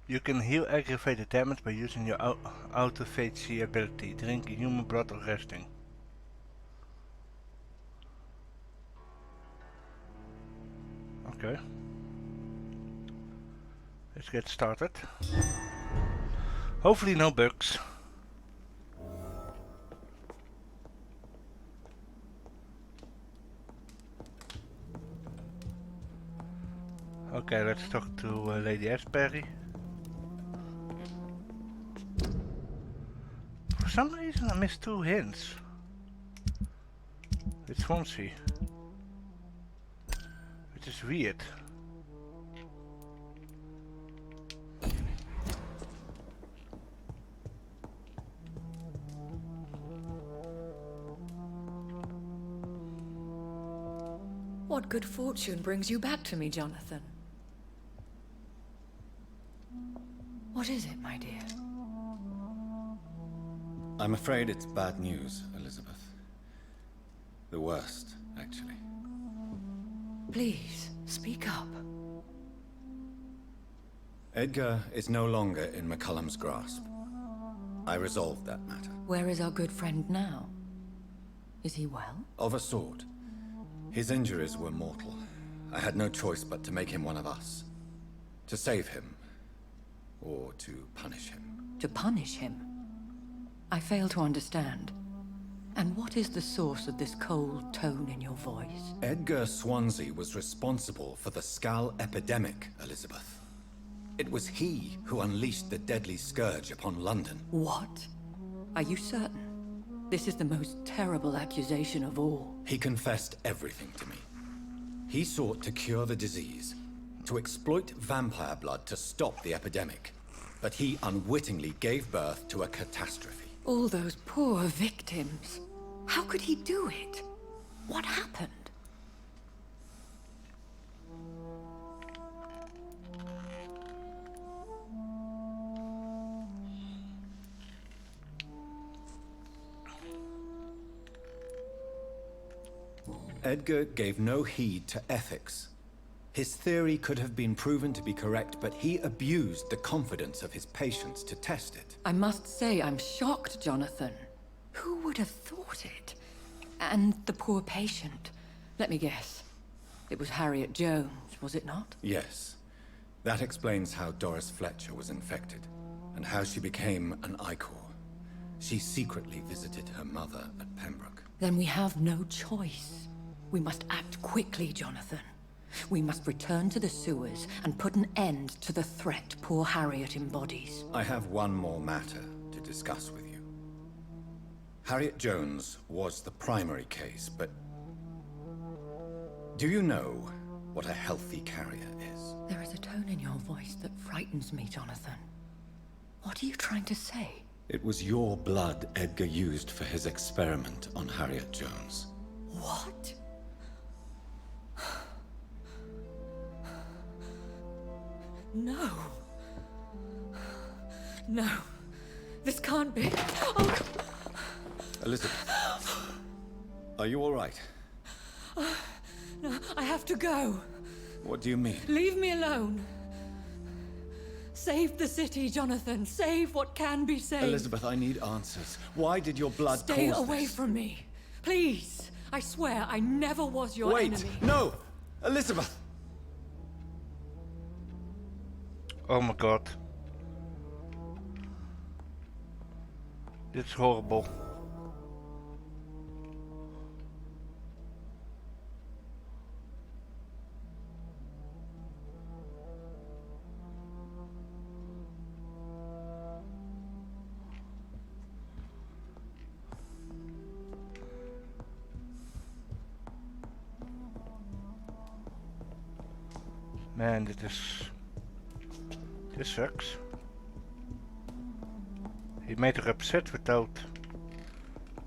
You can heal aggravated damage by using your autophagy ability, drinking human blood or resting. Okay. Let's get started. Hopefully no bugs. Okay, let's talk to Lady Asperry. For some reason I missed 2 hints. It's Swansea. Which is weird. What good fortune brings you back to me, Jonathan? What is it, my dear? I'm afraid it's bad news, Elizabeth. The worst, actually. Please, speak up. Edgar is no longer in McCullum's grasp. I resolved that matter. Where is our good friend now? Is he well? Of a sort. His injuries were mortal. I had no choice but to make him one of us. To save him. Or to punish him. To punish him? I fail to understand. And what is the source of this cold tone in your voice? Edgar Swansea was responsible for the Skal epidemic, Elizabeth. It was he who unleashed the deadly scourge upon London. What? Are you certain? This is the most terrible accusation of all. He confessed everything to me. He sought to cure the disease, to exploit vampire blood to stop the epidemic. But he unwittingly gave birth to a catastrophe. All those poor victims. How could he do it? What happened? Edgar gave no heed to ethics. His theory could have been proven to be correct, but he abused the confidence of his patients to test it. I must say I'm shocked, Jonathan. Who would have thought it? And the poor patient. Let me guess. It was Harriet Jones, was it not? Yes. That explains how Doris Fletcher was infected, and how she became an Icor. She secretly visited her mother at Pembroke. Then we have no choice. We must act quickly, Jonathan. We must return to the sewers and put an end to the threat poor Harriet embodies. I have one more matter to discuss with you. Harriet Jones was the primary case, but... do you know what a healthy carrier is? There is a tone in your voice that frightens me, Jonathan. What are you trying to say? It was your blood Edgar used for his experiment on Harriet Jones. What? No. No. This can't be. Oh. Elizabeth, are you all right? No, I have to go. What do you mean? Leave me alone. Save the city, Jonathan. Save what can be saved. Elizabeth, I need answers. Why did your blood Stay cause away this? from me. Please. I swear I never was your Wait! enemy. No! Elizabeth! Oh my god. It's horrible. Man, this sucks. He made her upset without...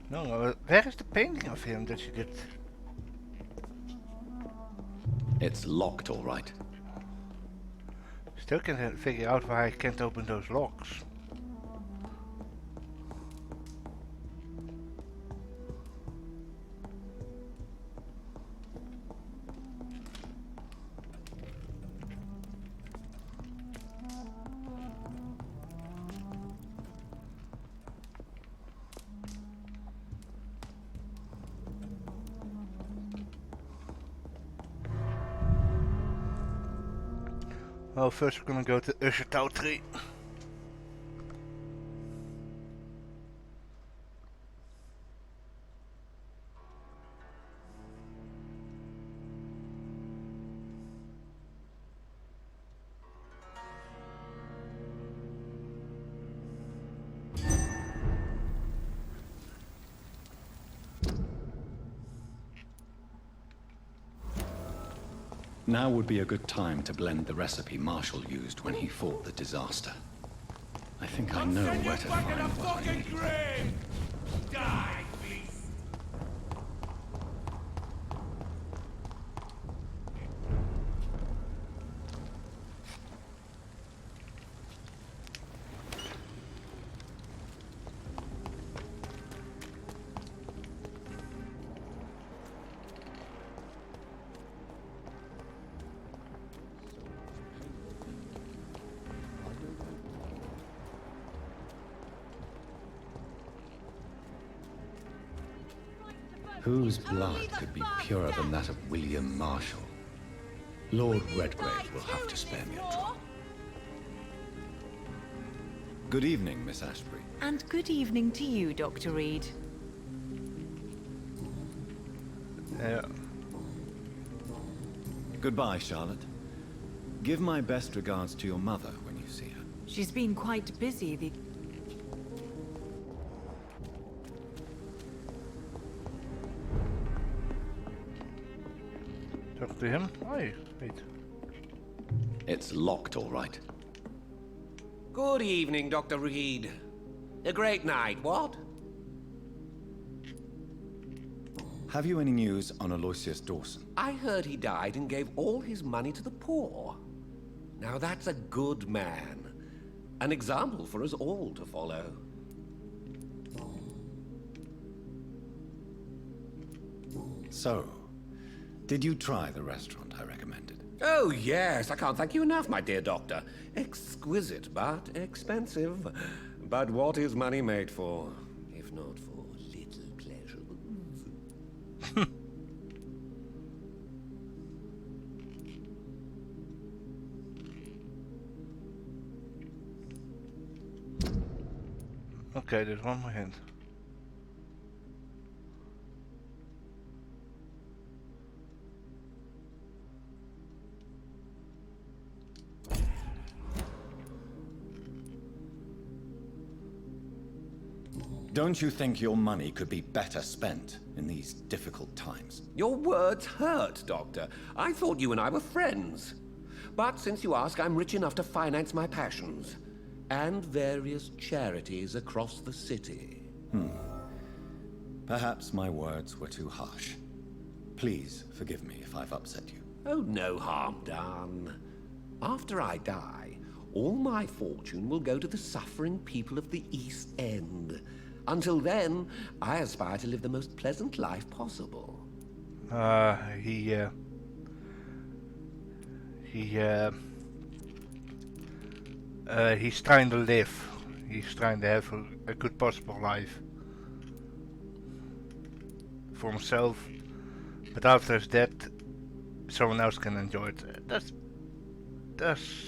No, where is the painting of him that she did? It's locked, all right. Still can't figure out why I can't open those locks. Well, first we're gonna go to Ushertau tree. Now would be a good time to blend the recipe Marshall used when he fought the disaster. I think I know where to find what I need. Die, beast! Whose blood could be purer than that of William Marshall? Lord Redgrave will have to spare me a drop. Good evening, Miss Ashbury. And good evening to you, Dr. Reed. Yeah. Goodbye, Charlotte. Give my best regards to your mother when you see her. She's been quite busy the... Talk to him. Oh, wait. It's locked, all right. Good evening, Dr. Reed. A great night, what? Have you any news on Aloysius Dawson? I heard he died and gave all his money to the poor. Now that's a good man. An example for us all to follow. So, did you try the restaurant I recommended? Oh, yes, I can't thank you enough, my dear doctor. Exquisite, but expensive. But what is money made for, if not for little pleasures? Okay, there's one more hint. Don't you think your money could be better spent in these difficult times? Your words hurt, Doctor. I thought you and I were friends. But since you ask, I'm rich enough to finance my passions. And various charities across the city. Perhaps my words were too harsh. Please forgive me if I've upset you. Oh, no harm done. After I die, all my fortune will go to the suffering people of the East End. Until then, I aspire to live the most pleasant life possible. He's trying to live. He's trying to have a good possible life for himself. But after his death, someone else can enjoy it. That's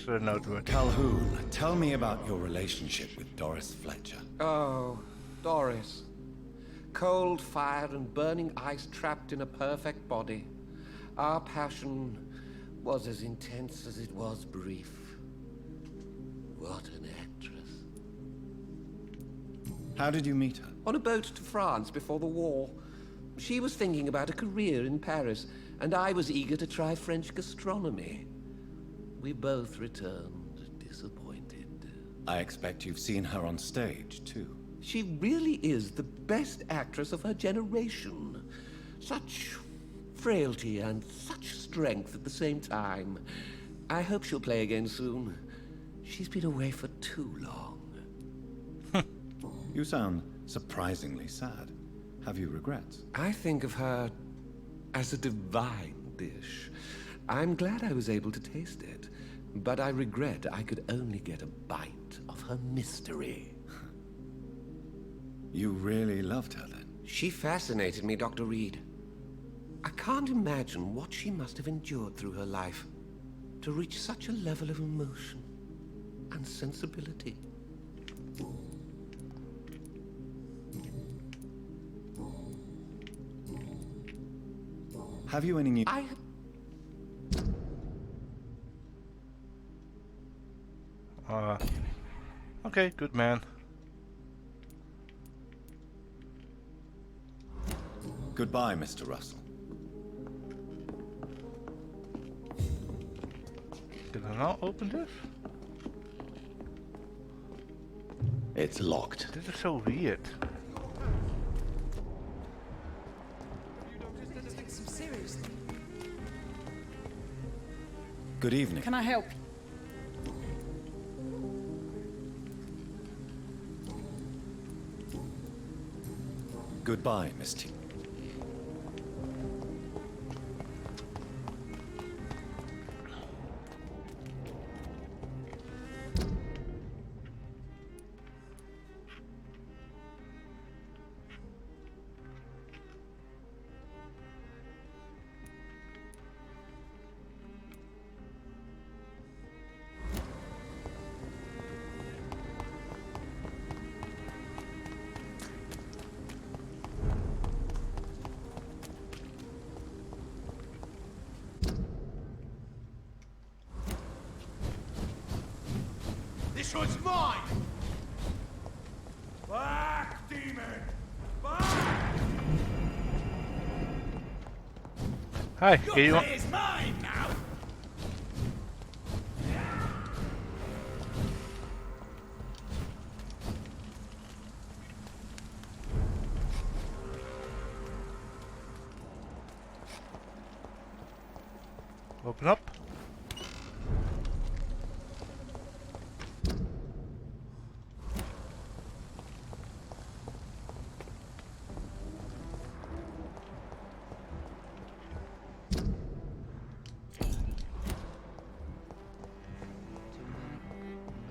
noteworthy. Calhoun, tell me about your relationship with Doris Fletcher. Oh, Doris. Cold fire and burning ice trapped in a perfect body. Our passion was as intense as it was brief. What an actress. How did you meet her? On a boat to France before the war. She was thinking about a career in Paris, and I was eager to try French gastronomy. We both returned disappointed. I expect you've seen her on stage, too. She really is the best actress of her generation. Such frailty and such strength at the same time. I hope she'll play again soon. She's been away for too long. You sound surprisingly sad. Have you regrets? I think of her as a divine dish. I'm glad I was able to taste it, but I regret I could only get a bite of her mystery. You really loved her, then? She fascinated me, Dr. Reed. I can't imagine what she must have endured through her life. to reach such a level of emotion and sensibility. Have you any new... Okay, good man. Goodbye, Mr. Russell. Can I now open this? It's locked. This is so weird. Good evening. Can I help? Goodbye, Miss T. This one's mine! Back, demon! Back! Hi, Your can you... play is mine now! Open up.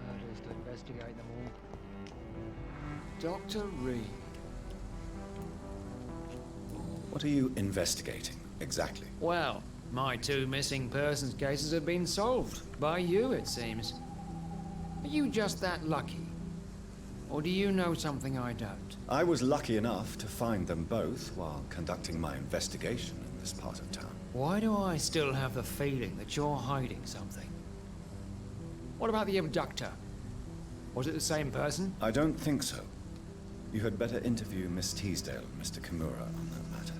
Murders to investigate them all. Dr. Reed. What are you investigating, exactly? Well, my 2 missing persons cases have been solved. By you, it seems. Are you just that lucky? Or do you know something I don't? I was lucky enough to find them both while conducting my investigation in this part of town. Why do I still have the feeling that you're hiding something? What about the abductor? Was it the same person? I don't think so. You had better interview Miss Teasdale and Mr. Kimura on that matter.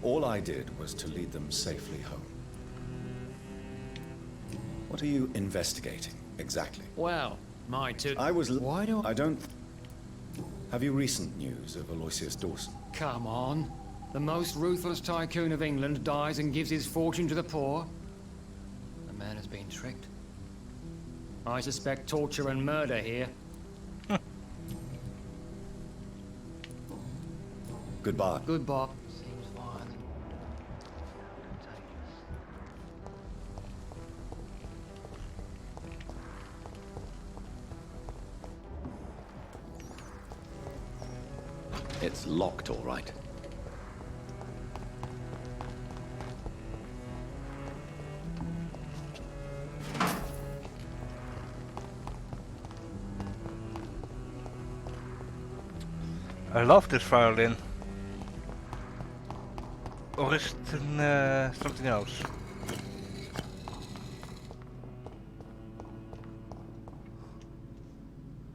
All I did was to lead them safely home. What are you investigating, exactly? Well, my 2... Why do I don't... Have you recent news of Aloysius Dawson? Come on. The most ruthless tycoon of England dies and gives his fortune to the poor. The man has been tricked. I suspect torture and murder here. Goodbye. Goodbye. Seems violent. Contagious. It's locked, all right. I love this violin. Or is it something else?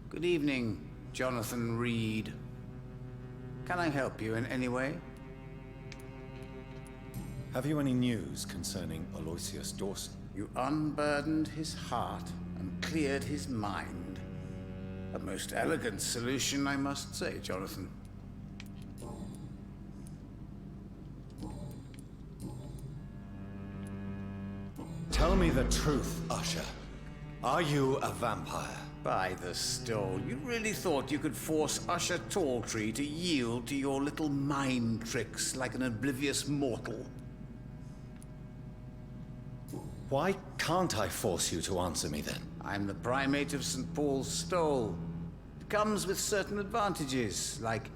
Good evening, Jonathan Reed. Can I help you in any way? Have you any news concerning Aloysius Dawson? You unburdened his heart and cleared his mind. A most elegant solution, I must say, Jonathan. Tell me the truth, Usher. Are you a vampire? By the stole, you really thought you could force Usher Talltree to yield to your little mind tricks like an oblivious mortal? Why can't I force you to answer me then? I'm the primate of St. Paul's Stole. It comes with certain advantages, like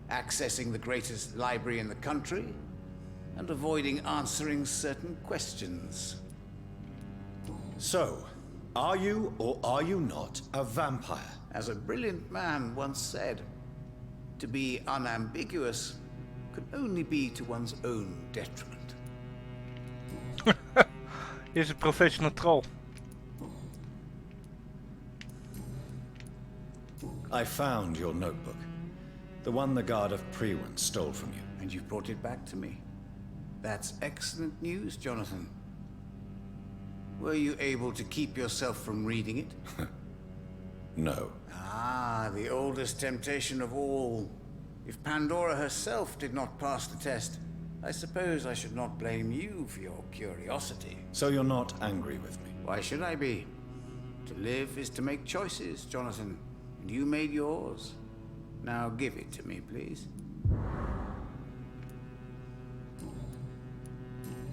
accessing the greatest library in the country and avoiding answering certain questions. So, are you or are you not a vampire? As a brilliant man once said, to be unambiguous can only be to one's own detriment. He's a professional troll. I found your notebook. The one the guard of Prewen stole from you. And you've brought it back to me. That's excellent news, Jonathan. Were you able to keep yourself from reading it? No. Ah, the oldest temptation of all. If Pandora herself did not pass the test, I suppose I should not blame you for your curiosity. So you're not angry with me? Why should I be? To live is to make choices, Jonathan. And you made yours. Now give it to me, please.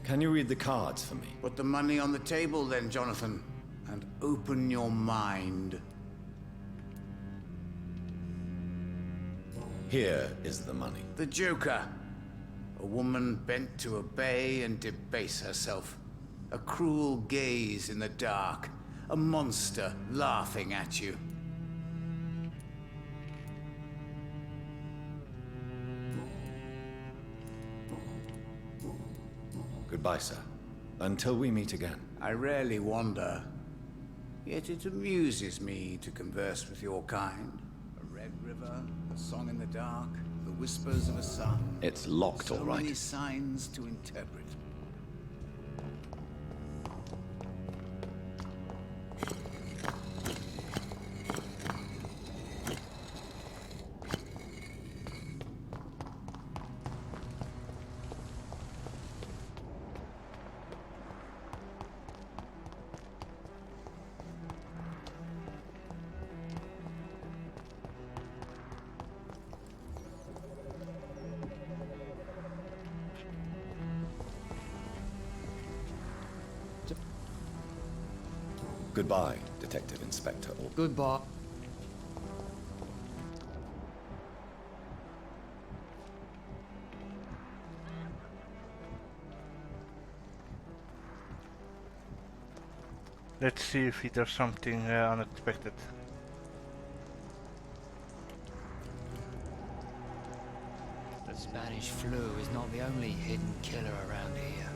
Can you read the cards for me? Put the money on the table then, Jonathan, and open your mind. Here is the money. The Joker. A woman bent to obey and debase herself. A cruel gaze in the dark. A monster laughing at you. Goodbye, sir. Until we meet again. I rarely wander, yet it amuses me to converse with your kind. A red river, a song in the dark, the whispers of a sun. It's locked, all right. So many signs to interpret. Goodbye, Detective Inspector. Goodbye. Let's see if he does something unexpected. The Spanish flu is not the only hidden killer around here.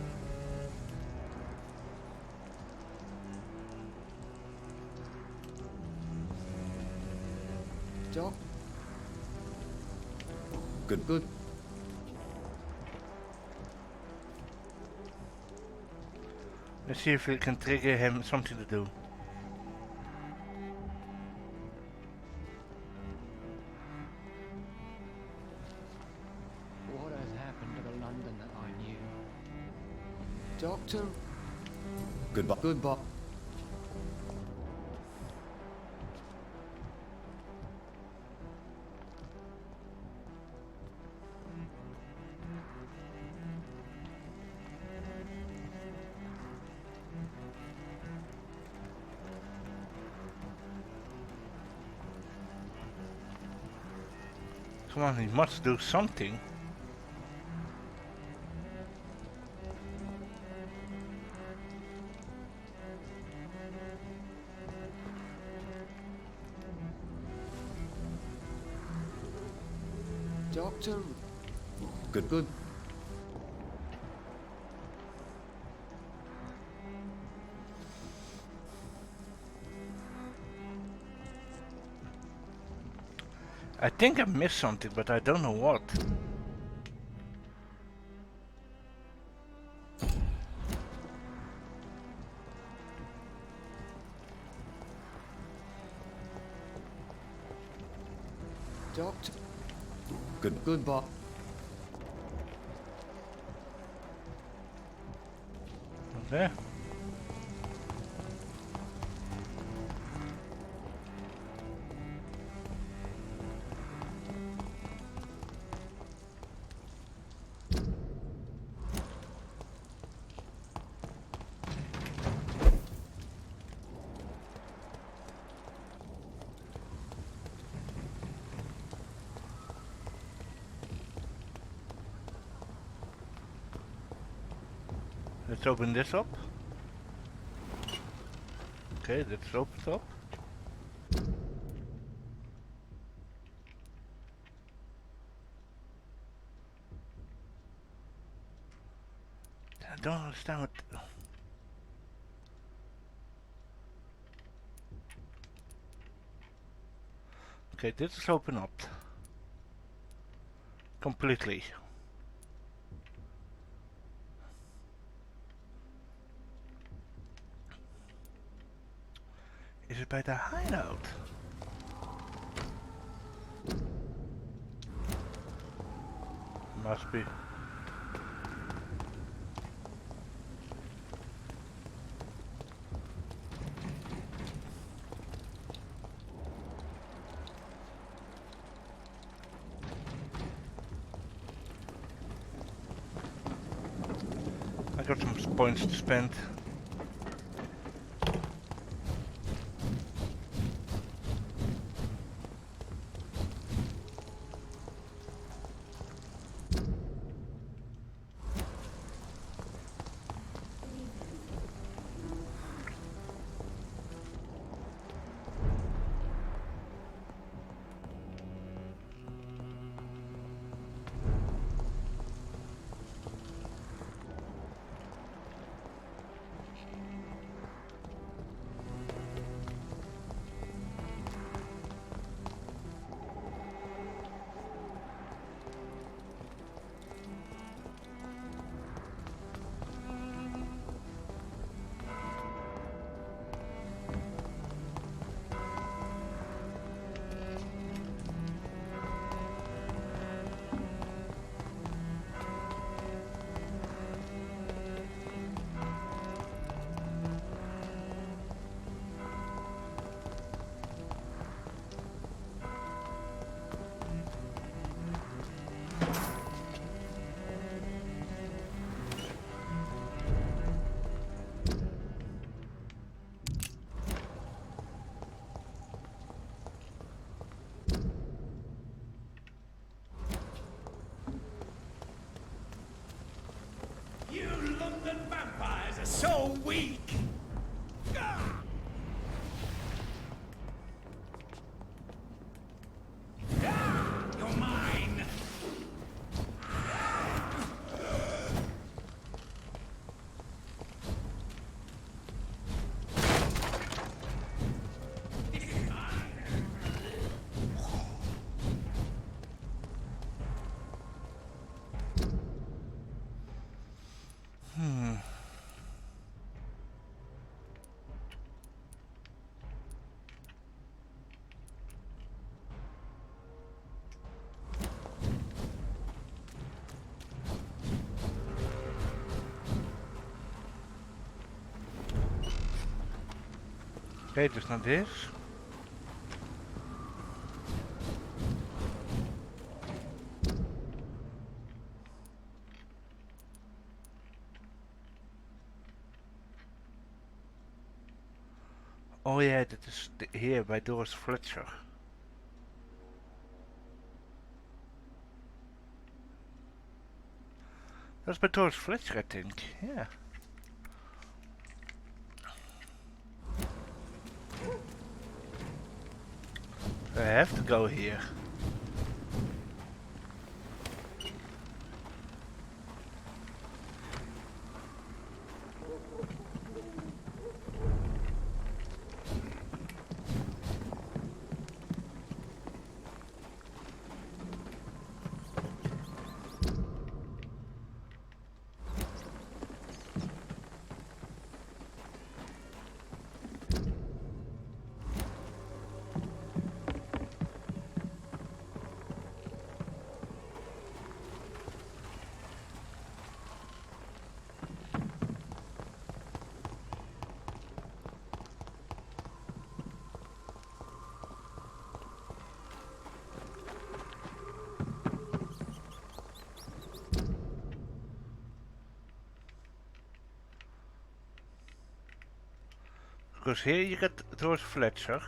Doc? Good. Let's see if we can trigger him something to do. What has happened to the London that I knew? Doctor? Goodbye. Goodbye. Come on, he must do something. Doctor? Good. I think I missed something, but I don't know what. Doctor? Good. Goodbye. Okay. Let's open this up. Okay, that's opened up. I don't understand what... Okay, this is open up. Completely. Is it by the hideout? Must be. I got some points to spend. You London vampires are so weak! You're mine! Okay, dus naar this. Oh yeah, that is here by Doris Fletcher. That's by Doris Fletcher, I think. Yeah. I have to go here. Because here you get Doris Fletcher.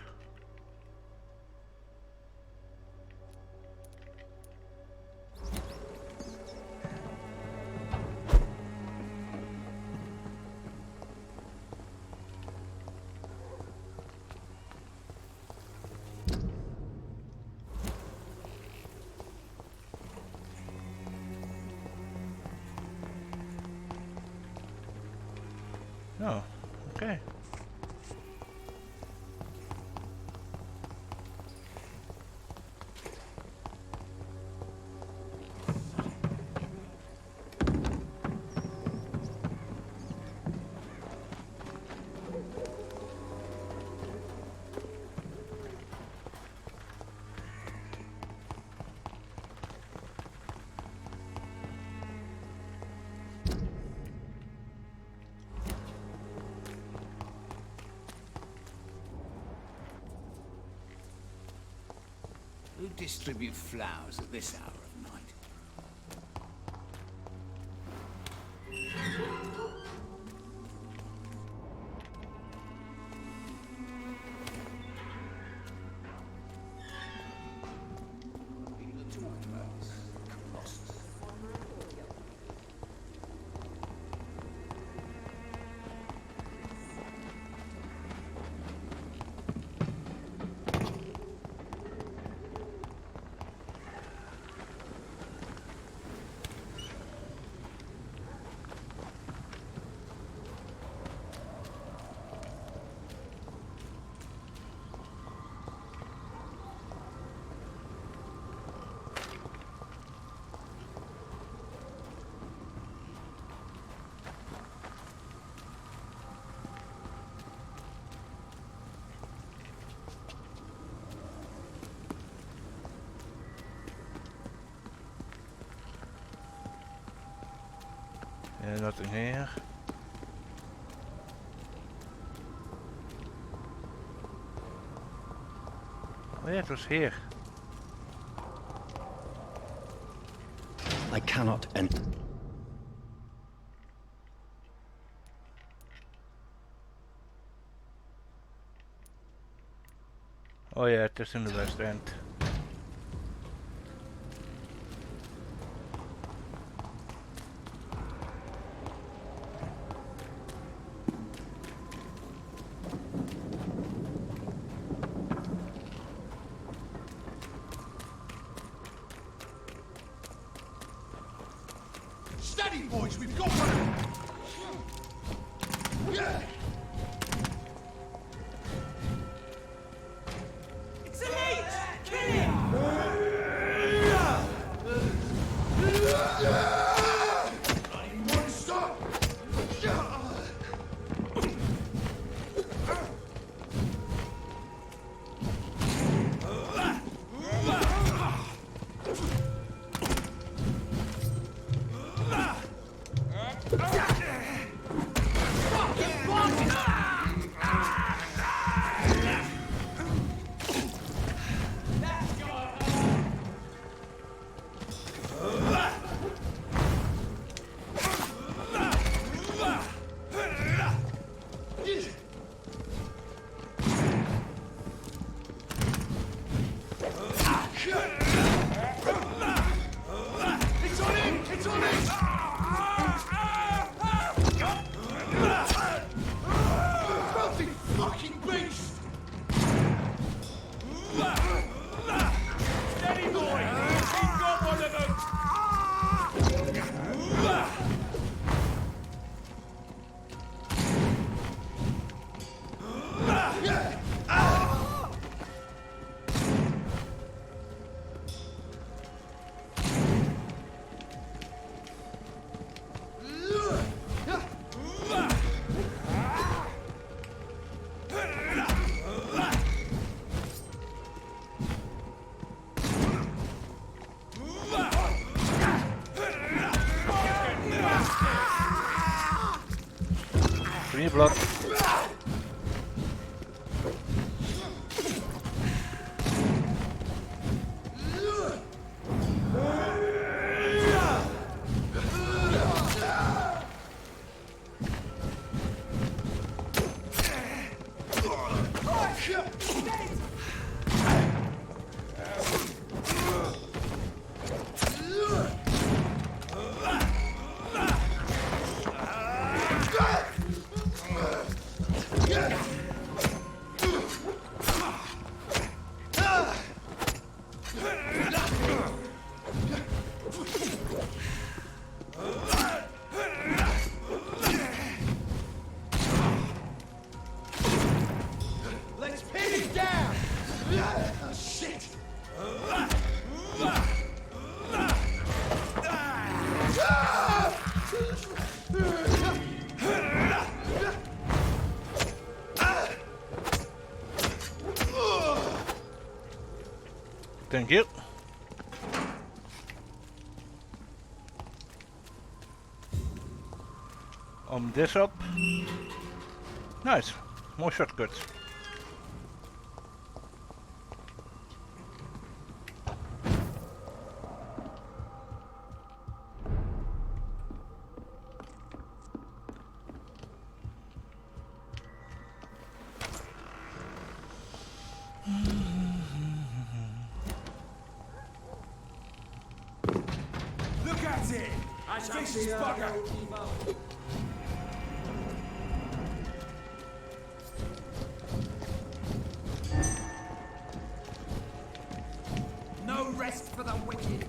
Okay. Who distribute flowers at this hour of night? People are talking about this Colossus. Nothing here. Oh yeah, it was here. I cannot enter. Oh yeah, it is in the West End. Steady, boys, we've got one. Yeah. It's elite! Kill him! Bloody monster! It's on him! It's on him! Filthy fucking beast! Steady, boy! He's got one of them! Free blood. Let's pin it down! Oh, shit! Thank you. This up. Nice. More shortcuts. Look at it! I shall see bugger! No rest for the wicked!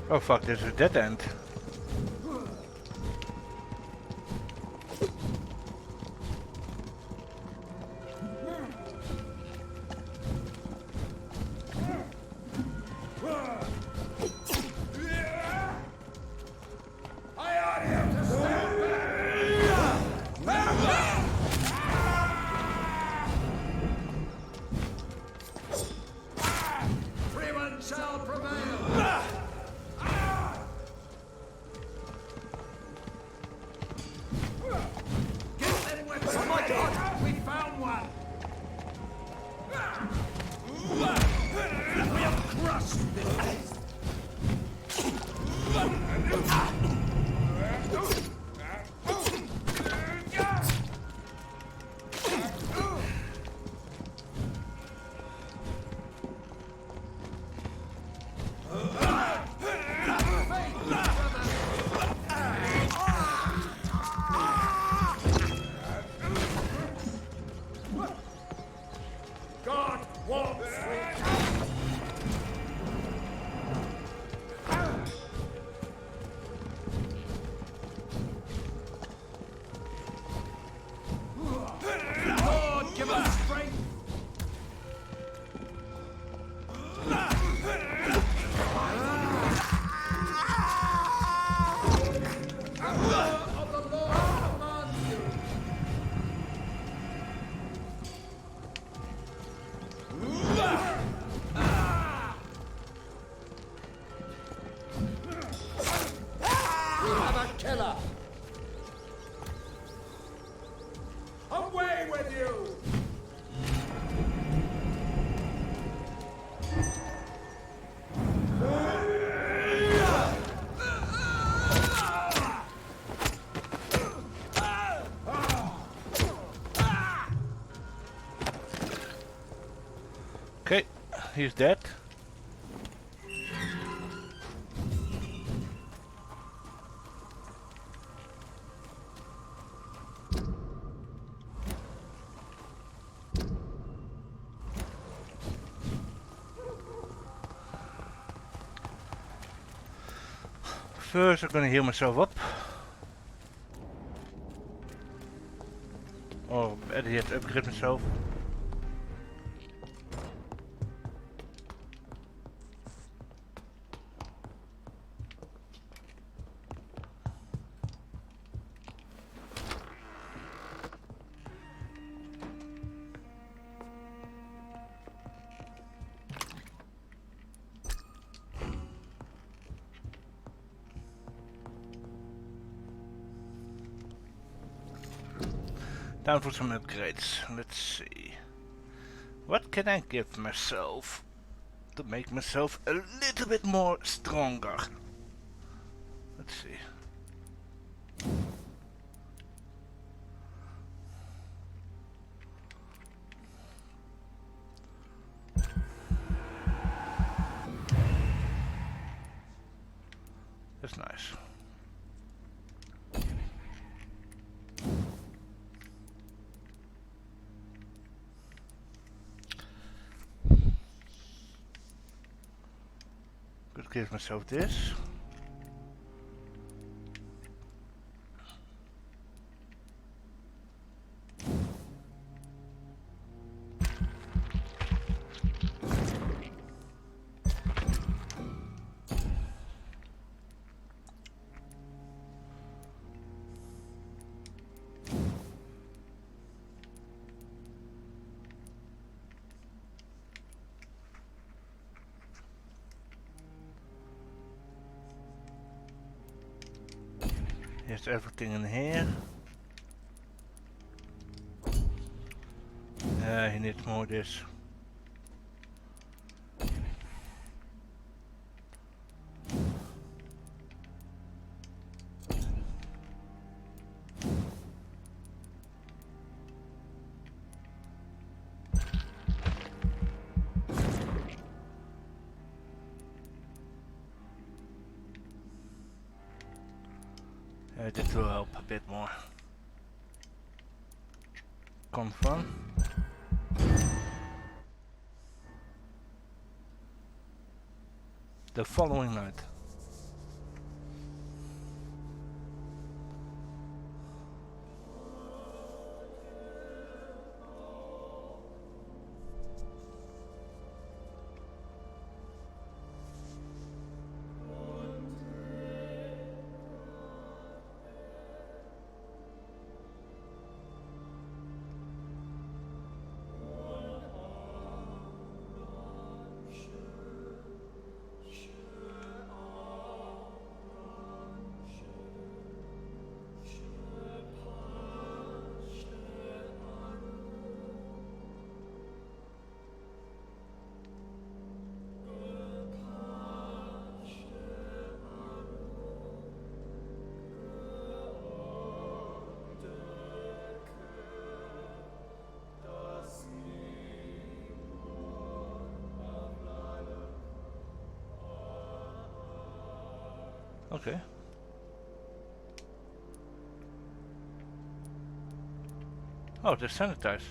Oh fuck, there's a dead end. Away with you! Okay, he's dead. First, I'm gonna heal myself up. Or better yet, upgrade myself. Time for some upgrades. Let's see. What can I give myself to make myself a little bit more stronger? Let's see. That's nice. Could give myself this. Here's everything in here. He needs more of this. This will help a bit more. Confirm. The following night. Okay. Oh, they're sanitized.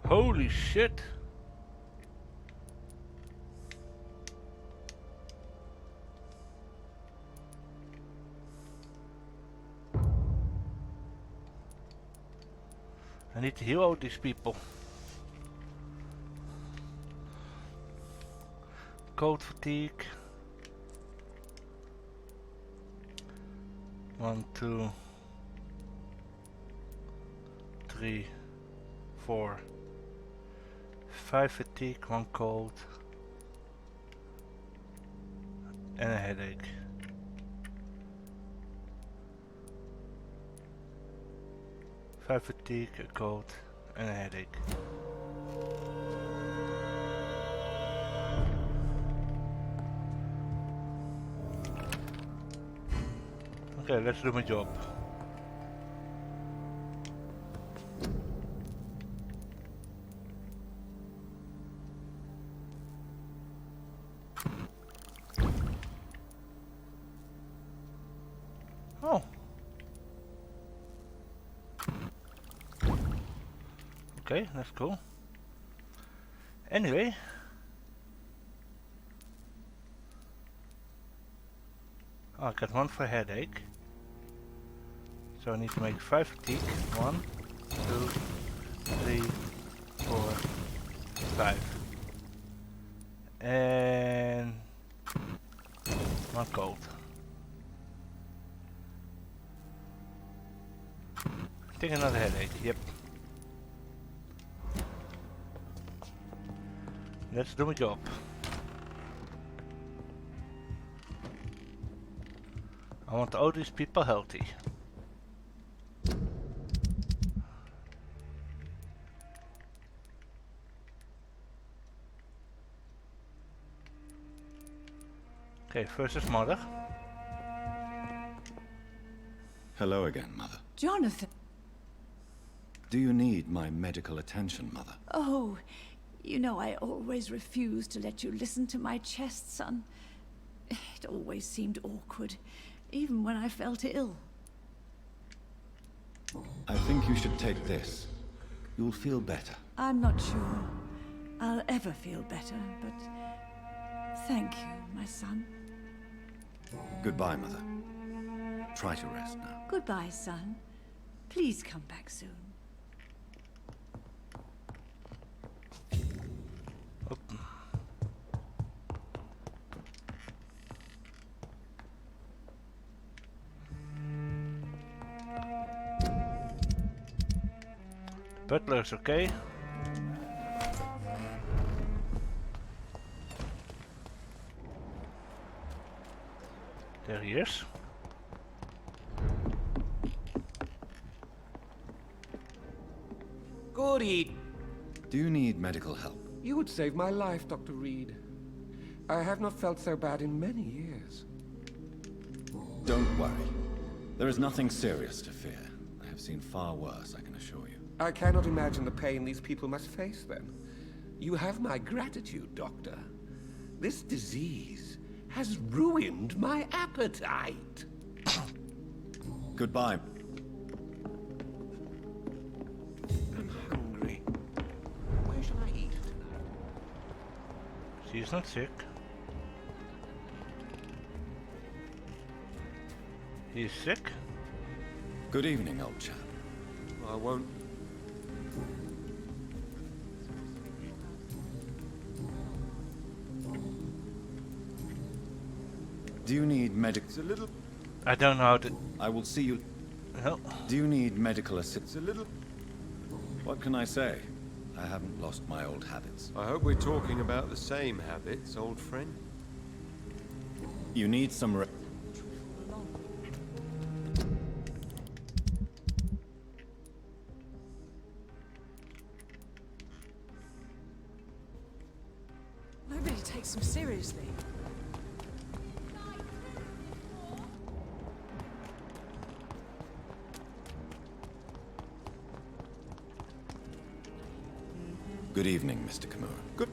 Holy shit! I need to heal all these people. Cold fatigue. 1, 2, 3, 4, 5 fatigue, 1 cold, and a headache. Five fatigue, a cold, and a headache. Okay, let's do my job. Oh. Okay, that's cool. Anyway. Oh, I got 1 for headache. So I need to make 5 fatigue. 1, 2, 3, 4, 5. And 1 cold. I think another headache, yep. Let's do my job. I want all these people healthy. Okay, first is Mother. Hello again, Mother. Jonathan! Do you need my medical attention, Mother? Oh, you know I always refused to let you listen to my chest, son. It always seemed awkward, even when I felt ill. I think you should take this. You'll feel better. I'm not sure I'll ever feel better, but thank you, my son. Goodbye, Mother. Try to rest now. Goodbye, son. Please come back soon. Butler's okay. There he is. Goody! Do you need medical help? You would save my life, Dr. Reed. I have not felt so bad in many years. Don't worry. There is nothing serious to fear. I have seen far worse, I can assure you. I cannot imagine the pain these people must face then. You have my gratitude, Doctor. This disease has ruined my appetite. Goodbye. I'm hungry. Where shall I eat tonight? She's not sick. He's sick? Good evening, old chap. I won't. Do you need It's a little. I don't know how to... I will see you. No. Do you need medical assistance? A little. What can I say? I haven't lost my old habits. I hope we're talking about the same habits, old friend. You need some Nobody takes him seriously. Good evening, Mr. Kimura. Good.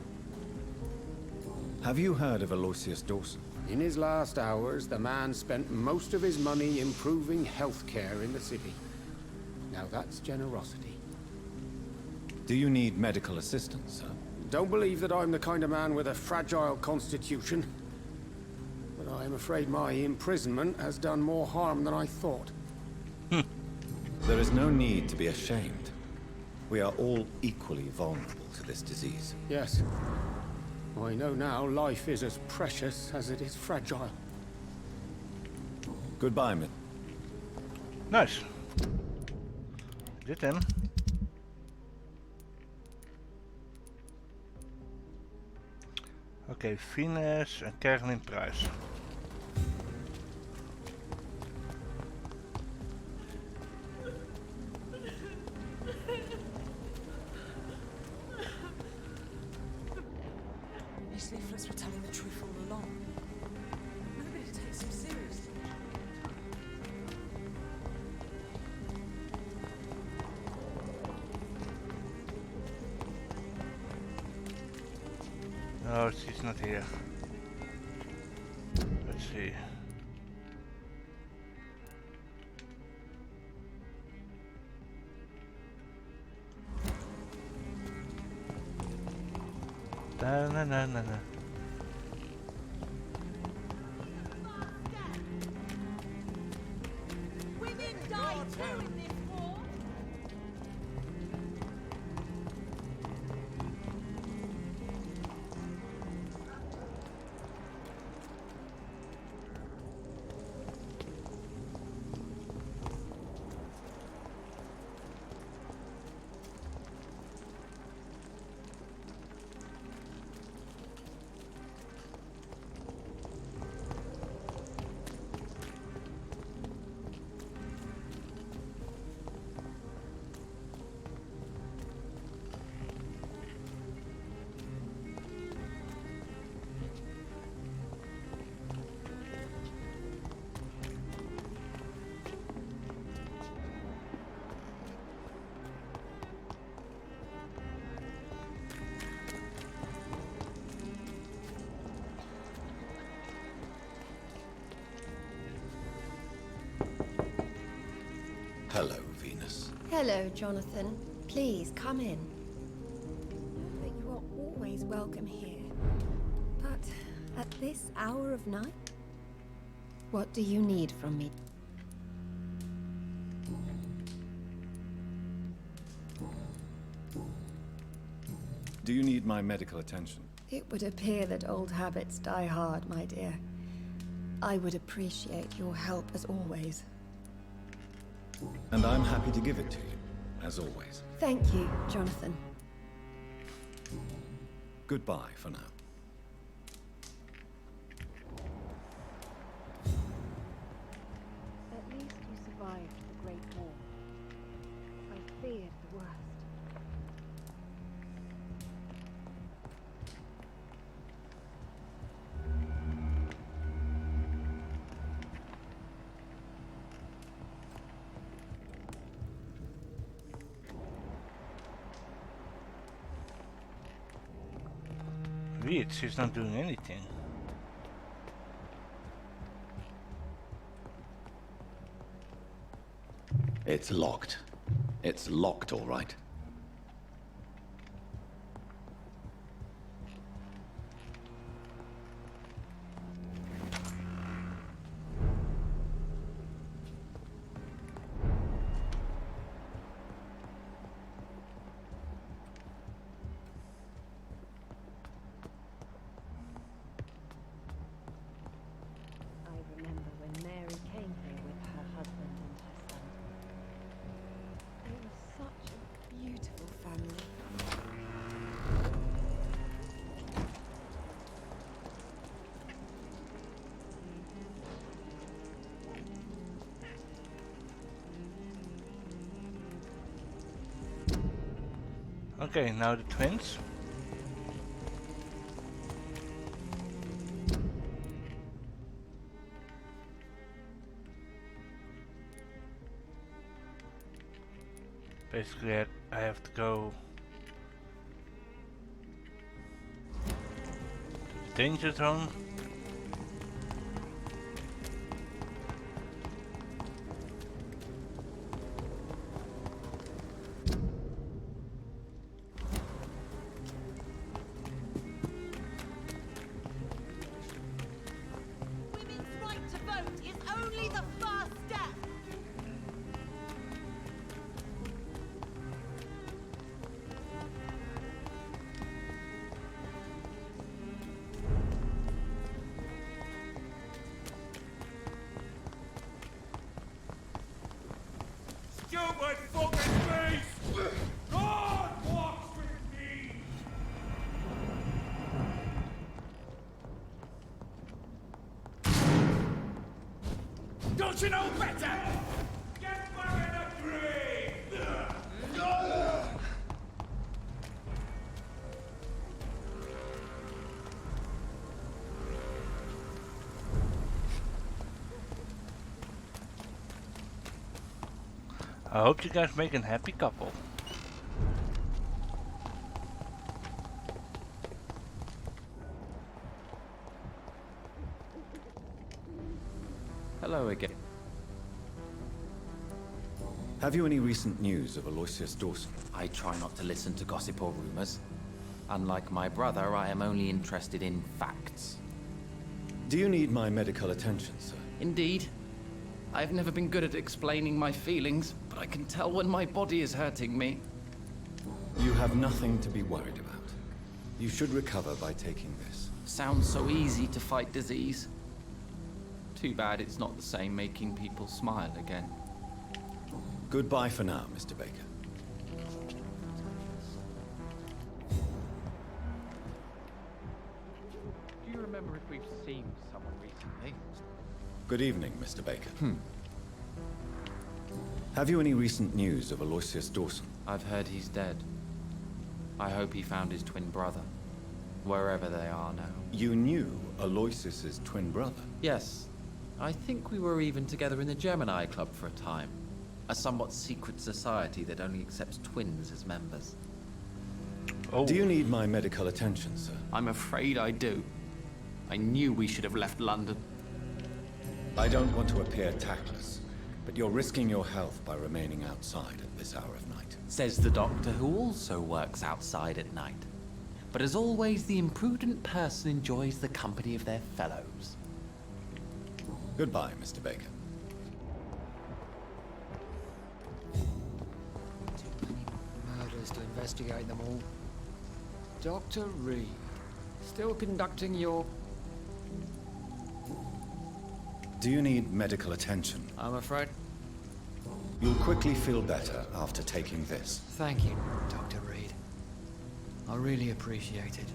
Have you heard of Aloysius Dawson? In his last hours, the man spent most of his money improving healthcare in the city. Now that's generosity. Do you need medical assistance, sir? Don't believe that I'm the kind of man with a fragile constitution. But I'm afraid my imprisonment has done more harm than I thought. There is no need to be ashamed. We are all equally vulnerable to this disease. Yes. I know now life is as precious as it is fragile. Goodbye, Miss. Nice. Did him. Oké, Venus en krijgen een prijs. These leaflets were telling the truth all along. Nobody takes him seriously. No, she's not here. Let's see. Na na na na na. Women die too in this war. Hello, Venus. Hello, Jonathan. Please, come in. But you are always welcome here. But at this hour of night? What do you need from me? Do you need my medical attention? It would appear that old habits die hard, my dear. I would appreciate your help as always. And I'm happy to give it to you, as always. Thank you, Jonathan. Goodbye for now. weird, she's not doing anything. It's locked. It's locked, all right. Okay, now the twins. Basically, I have to go danger zone. Stupid fucking beast! God walks with me! Don't you know better? Get back in the tree! I hope you guys make a happy couple. Hello again. Have you any recent news of Aloysius Dawson? I try not to listen to gossip or rumors. Unlike my brother, I am only interested in facts. Do you need my medical attention, sir? Indeed. I've never been good at explaining my feelings, but I can tell when my body is hurting me. You have nothing to be worried about. You should recover by taking this. Sounds so easy to fight disease. Too bad it's not the same making people smile again. Goodbye for now, Mr. Baker. Do you remember if we've seen someone recently? Good evening, Mr. Baker. Have you any recent news of Aloysius Dawson? I've heard he's dead. I hope he found his twin brother, wherever they are now. You knew Aloysius's twin brother? Yes. I think we were even together in the Gemini Club for a time. A somewhat secret society that only accepts twins as members. Oh. Do you need my medical attention, sir? I'm afraid I do. I knew we should have left London. I don't want to appear tactless, but you're risking your health by remaining outside at this hour of night. Says the doctor who also works outside at night. But as always, the imprudent person enjoys the company of their fellows. Goodbye, Mr. Baker. Murders to investigate them all. Dr. Reed, still conducting your... Do you need medical attention? I'm afraid. You'll quickly feel better after taking this. Thank you, Dr. Reed. I really appreciate it.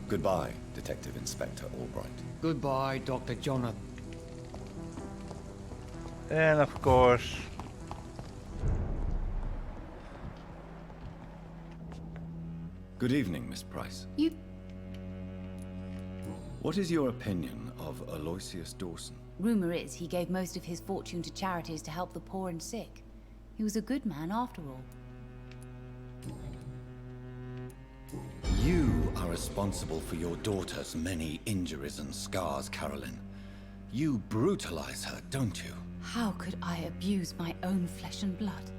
Goodbye, Detective Inspector Albright. Goodbye, Dr. Jonathan. And of course... Good evening, Miss Price. You... What is your opinion of Aloysius Dawson? Rumor is he gave most of his fortune to charities to help the poor and sick. He was a good man after all. You are are responsible for your daughter's many injuries and scars, Carolyn. You brutalize her, don't you? How could I abuse my own flesh and blood?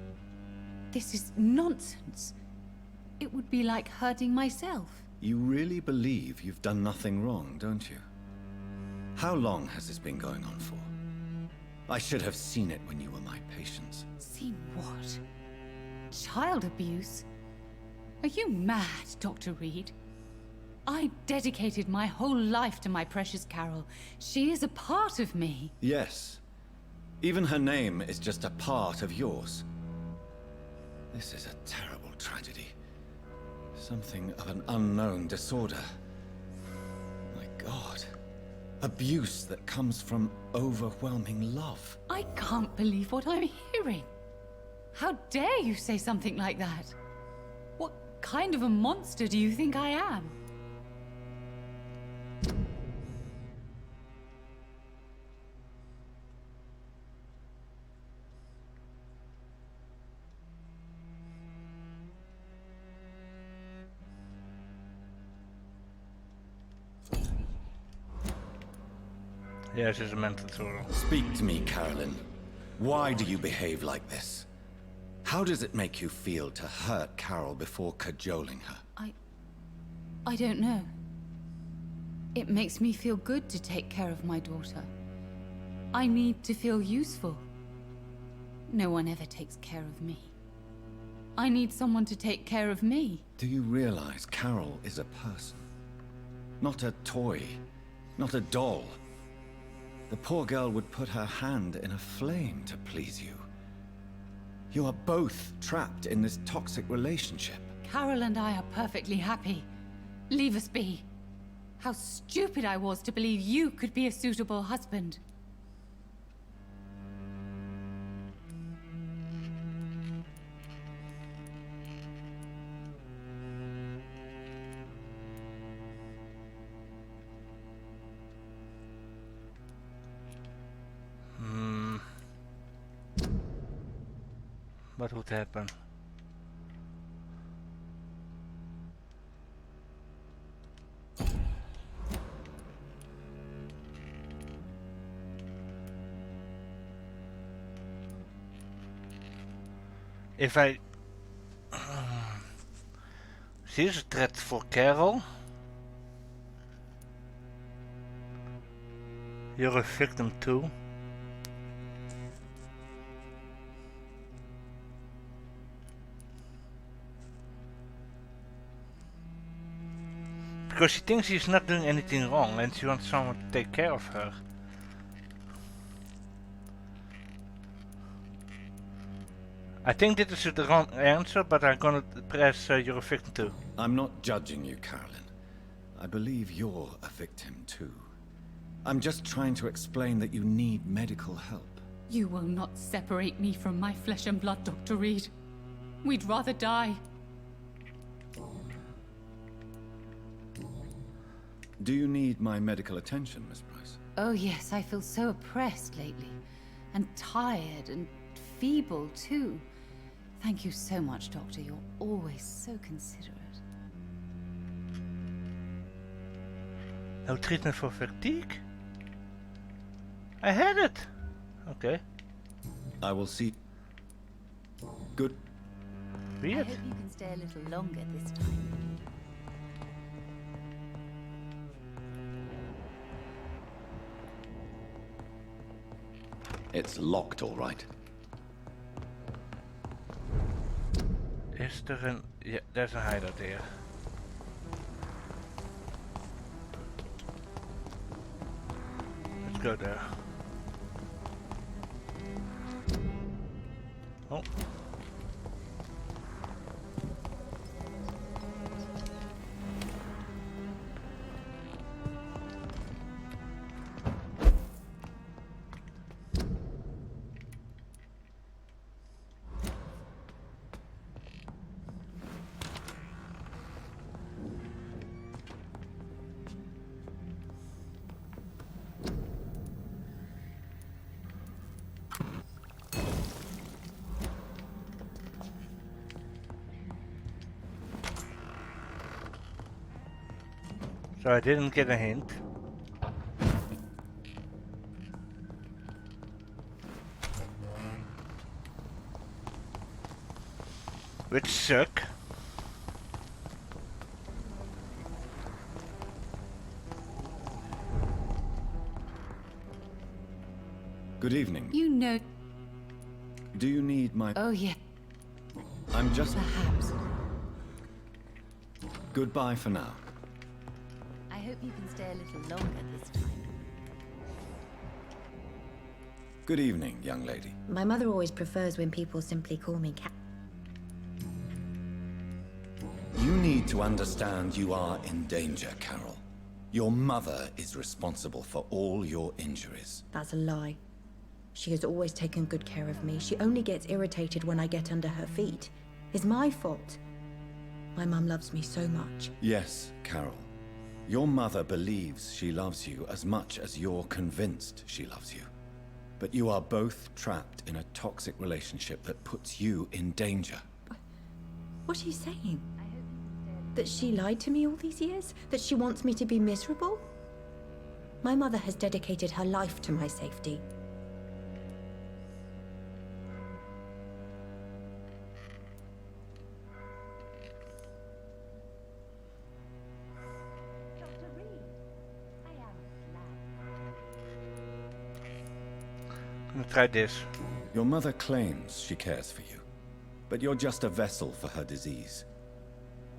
This is nonsense. It would be like hurting myself. You really believe you've done nothing wrong, don't you? How long has this been going on for? I should have seen it when you were my patients. Seen what? Child abuse? Are you mad, Dr. Reed? I dedicated my whole life to my precious Carol. She is a part of me. Yes. Even her name is just a part of yours. This is a terrible tragedy. Something of an unknown disorder. My God. Abuse that comes from overwhelming love. I can't believe what I'm hearing. How dare you say something like that? What kind of a monster do you think I am? Yes, it's a mental disorder. Speak to me, Carolyn. Why do you behave like this? How does it make you feel to hurt Carol before cajoling her? I don't know. It makes me feel good to take care of my daughter. I need to feel useful. No one ever takes care of me. I need someone to take care of me. Do you realize Carol is a person? Not a toy. Not a doll. The poor girl would put her hand in a flame to please you. You are both trapped in this toxic relationship. Carol and I are perfectly happy. Leave us be. How stupid I was to believe you could be a suitable husband. What would happen? If I... She is a threat for Carol. You're a victim too. Because she thinks she's not doing anything wrong and she wants someone to take care of her. I think this is the wrong answer, but I'm gonna press you're a victim too. I'm not judging you, Carolyn. I believe you're a victim too. I'm just trying to explain that you need medical help. You will not separate me from my flesh and blood, Dr. Reed. We'd rather die. Do you need my medical attention, Miss Price? Oh yes, I feel so oppressed lately. And tired and feeble too. Thank you so much, Doctor. You're always so considerate. No treatment for fatigue? I had it! Okay. I will see. Good. Weird. I hope you can stay a little longer this time. It's locked, all right. Is there an... Yeah, there's a hideout here. Let's go there. Oh. So I didn't get a hint. Which suck. Good evening. You know... Do you need my... Oh, yeah. I'm just... Perhaps. Goodbye for now. I hope you can stay a little longer this time. Good evening, young lady. My mother always prefers when people simply call me Cat. You need to understand you are in danger, Carol. Your mother is responsible for all your injuries. That's a lie. She has always taken good care of me. She only gets irritated when I get under her feet. It's my fault. My mum loves me so much. Yes, Carol. Your mother believes she loves you as much as you're convinced she loves you. But you are both trapped in a toxic relationship that puts you in danger. What are you saying? That she lied to me all these years? That she wants me to be miserable? My mother has dedicated her life to my safety. I'm gonna try this. Your mother claims she cares for you, but you're just a vessel for her disease.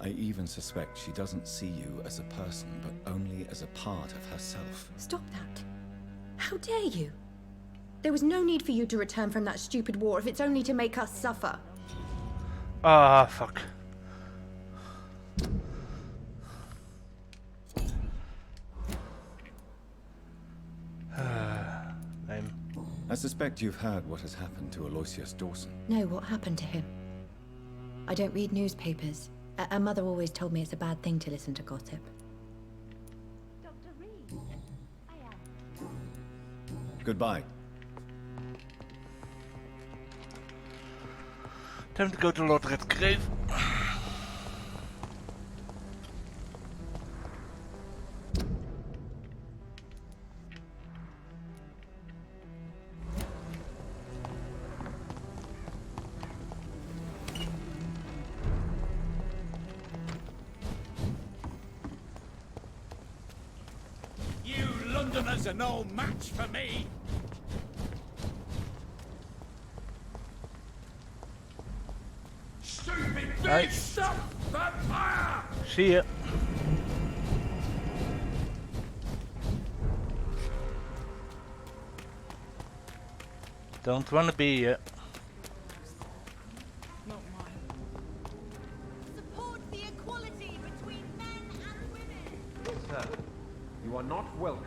I even suspect she doesn't see you as a person, but only as a part of herself. Stop that. How dare you? There was no need for you to return from that stupid war if it's only to make us suffer. Ah, fuck. I suspect you've heard what has happened to Aloysius Dawson. No, what happened to him? I don't read newspapers. Our mother always told me it's a bad thing to listen to gossip. Dr. Reed, I am. Goodbye. Time to go to Lord Redgrave. You Londoners are no match for me. Stupid Right. beast! Vampire! See ya. Don't wanna be here. Support the equality between men and women. Sir, you are not welcome.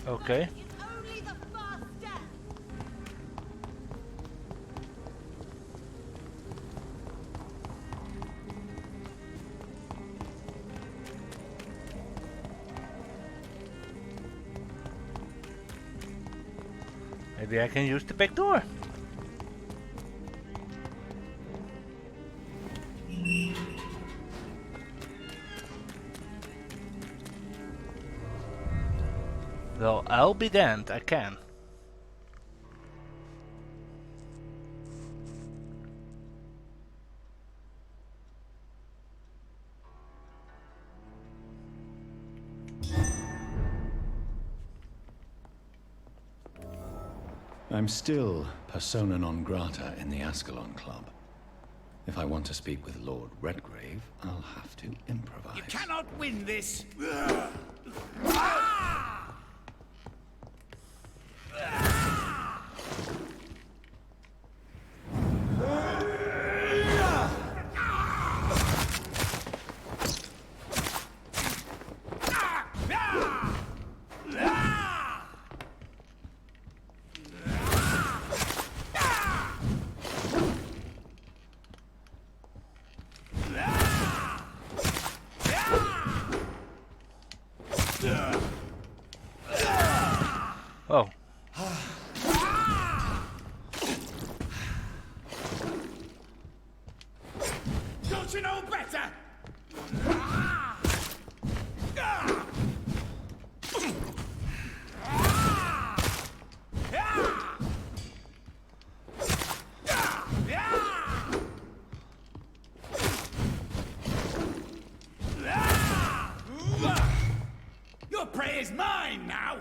Okay. Is only the first step. Maybe I can use the back door. Well, I'll be damned, I can. I'm still persona non grata in the Ascalon Club. If I want to speak with Lord Redgrave, I'll have to improvise. You cannot win this. Oh. Don't you know better? mine now!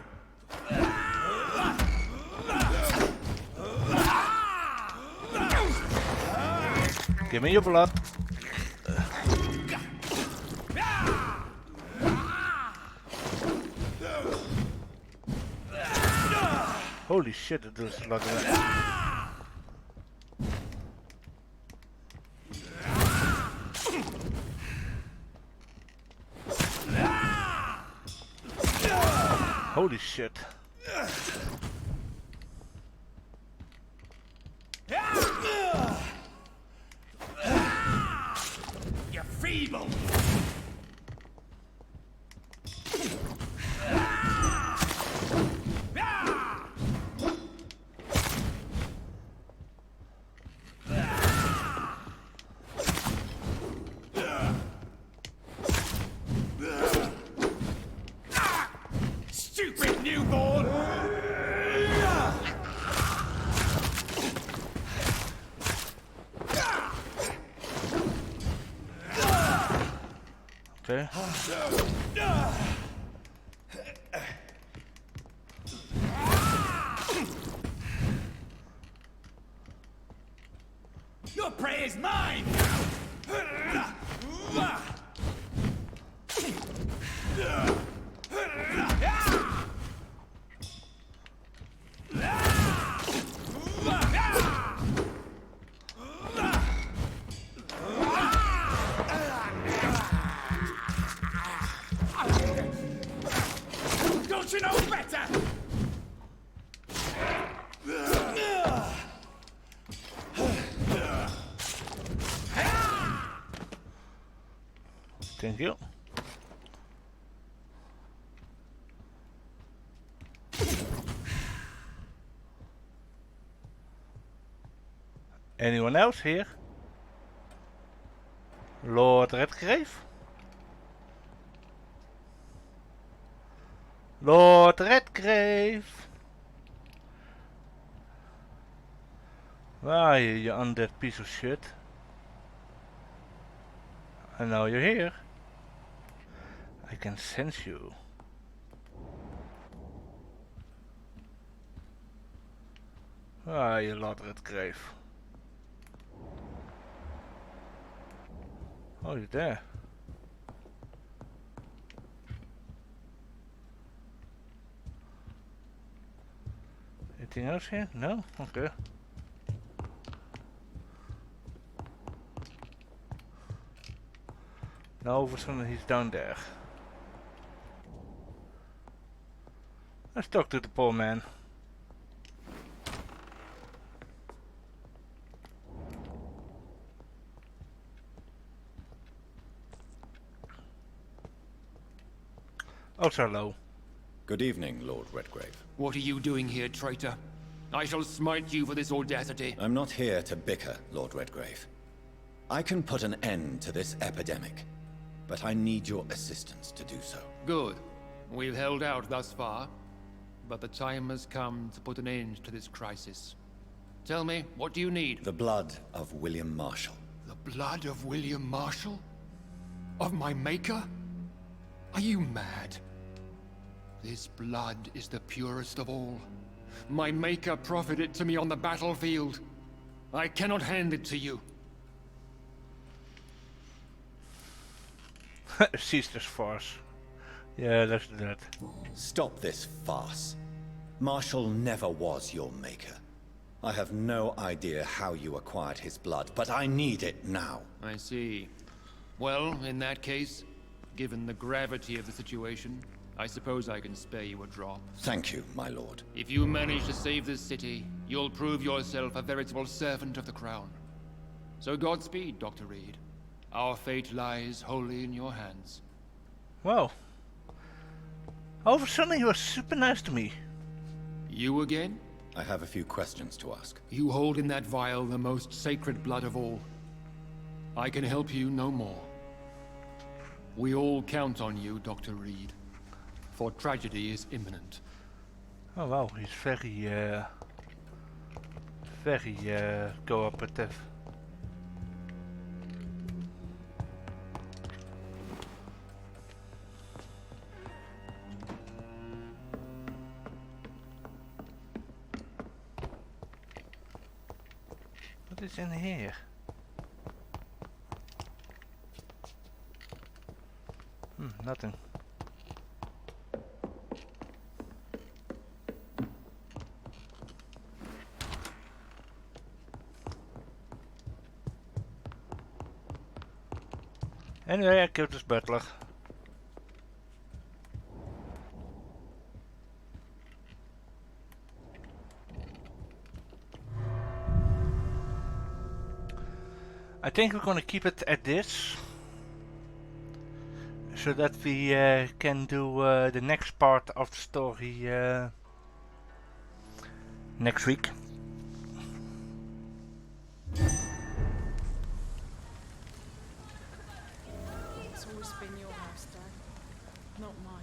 Give me your blood. Holy shit, it does a lot of that. Holy shit. You're feeble! Stupid newborn! Okay. Your prey is mine! Don't you know better? Thank you. Anyone else here? Lord Redgrave? Lord Redgrave! Where are you, you undead piece of shit? I know you're here. I can sense you. Where are you, Lord Redgrave? Oh, you're there. Anything else here? No? Okay. Now all of a sudden he's down there. Let's talk to the poor man. Oh, hello. Good evening, Lord Redgrave. What are you doing here, traitor? I shall smite you for this audacity. I'm not here to bicker, Lord Redgrave. I can put an end to this epidemic, but I need your assistance to do so. Good. We've held out thus far, but the time has come to put an end to this crisis. Tell me, what do you need? The blood of William Marshall. The blood of William Marshall? Of my maker? Are you mad? This blood is the purest of all. My maker proffered it to me on the battlefield. I cannot hand it to you. Cease farce. Yeah, let's do that. Stop this farce. Marshall never was your maker. I have no idea how you acquired his blood, but I need it now. I see. Well, in that case, given the gravity of the situation, I suppose I can spare you a drop. Thank you, my lord. If you manage to save this city, you'll prove yourself a veritable servant of the crown. So Godspeed, Dr. Reed. Our fate lies wholly in your hands. Wow. All of a sudden you were super nice to me. You again? I have a few questions to ask. You hold in that vial the most sacred blood of all. I can help you no more. We all count on you, Dr. Reed. For tragedy is imminent. Oh wow, he's very cooperative. What is in here? Nothing. Anyway, I killed this butler. I think we're gonna keep it at this, so that we can do the next part of the story next week. It's always been your house, Dad, not mine.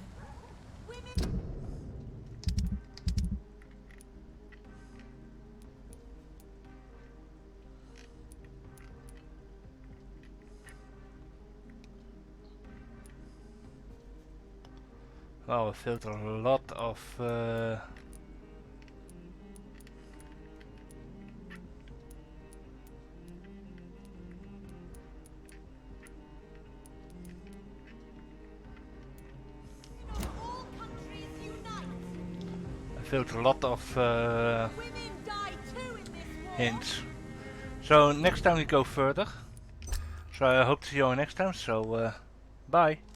Wow, I filled a lot of hints. So next time we go further. So I hope to see you all next time. So bye.